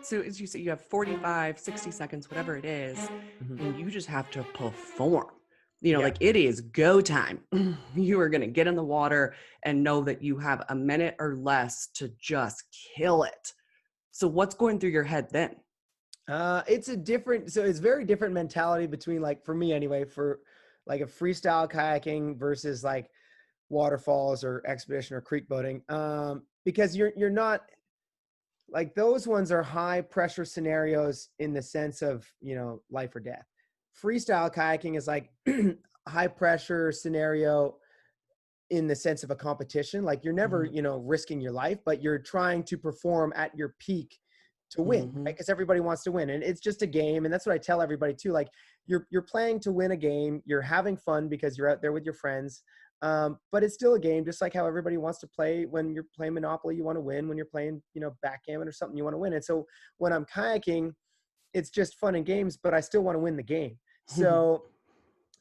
So as you say, you have 45, 60 seconds, whatever it is, Mhm. and you just have to perform. Yeah. Like it is go time. You are going to get in the water and know that you have a minute or less to just kill it. So what's going through your head then? So it's very different mentality between, like, for me anyway, for like a freestyle kayaking versus like waterfalls or expedition or creek boating. Because you're not like, those ones are high pressure scenarios in the sense of, life or death. Freestyle kayaking is like high pressure scenario in the sense of a competition. Like, you're never, Mhm, risking your life, but you're trying to perform at your peak to win, right? mhm, Because everybody wants to win, and it's just a game. And that's what I tell everybody too. Like, you're playing to win a game. You're having fun because you're out there with your friends. But it's still a game, just like how everybody wants to play. When you're playing Monopoly, you want to win. When you're playing, backgammon or something, you want to win. And so when I'm kayaking, it's just fun and games, but I still want to win the game. So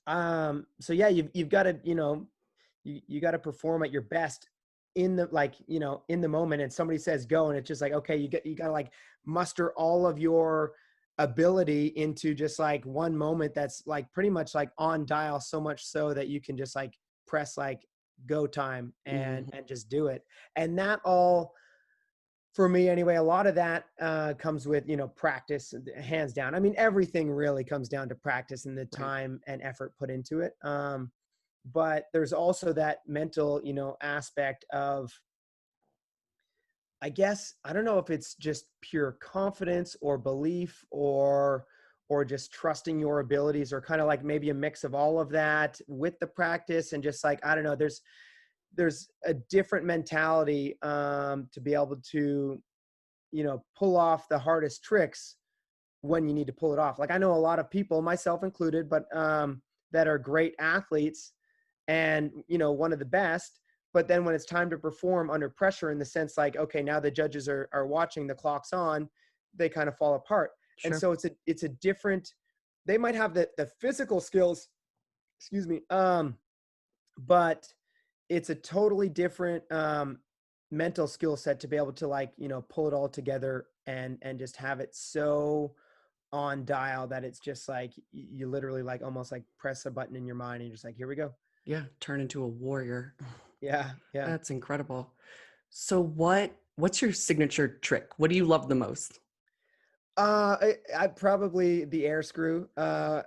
yeah, you've got to, you got to perform at your best in the, like, in the moment. And somebody says go, and it's just like, okay, you got to like muster all of your ability into just like one moment that's like pretty much like on dial, so much so that you can just like press like go time and mhm. just do it. And that all, for me anyway, a lot of that comes with, practice, hands down. I mean, everything really comes down to practice and the Right. time and effort put into it. But there's also that mental, aspect of, I guess, I don't know if it's just pure confidence or belief, or just trusting your abilities, or kind of like maybe a mix of all of that with the practice. And just like, I don't know, there's a different mentality to be able to, pull off the hardest tricks when you need to pull it off. Like, I know a lot of people, myself included, but that are great athletes and, one of the best. But then when it's time to perform under pressure, in the sense like, okay, now the judges are watching, the clock's on, they kind of fall apart. And Sure. so it's a different, they might have the physical skills, excuse me, but it's a totally different mental skill set to be able to, like, pull it all together and just have it so on dial that it's just like you literally like almost like press a button in your mind and you're just like, here we go. Yeah. Turn into a warrior. Yeah, yeah. That's incredible. So what's your signature trick? What do you love the most? I probably the air screw,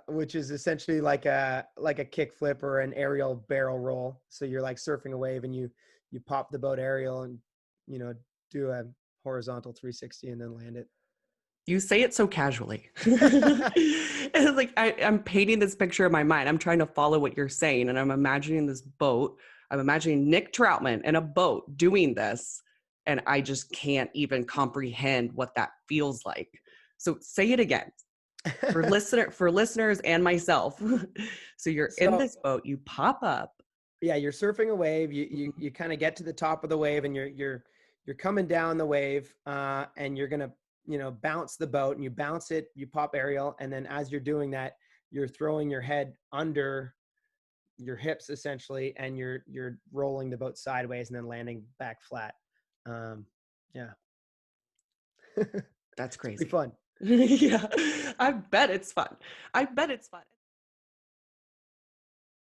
which is essentially like a kick flip or an aerial barrel roll. So you're like surfing a wave and you pop the boat aerial and, you know do a horizontal 360 and then land it. You say it so casually. It's like I'm painting this picture in my mind. I'm trying to follow what you're saying, and I'm imagining this boat. I'm imagining Nick Troutman in a boat doing this, and I just can't even comprehend what that feels like. So say it again for listeners and myself. So you're in So this boat, you pop up. yeah, you're surfing a wave. You kind of get to the top of the wave, and you're coming down the wave, and you're gonna, bounce the boat, and you bounce it. You pop aerial, and then as you're doing that, you're throwing your head under your hips essentially, and you're rolling the boat sideways and then landing back flat. Um, yeah, That's it's pretty crazy. fun. Yeah, I bet it's fun. I bet it's fun.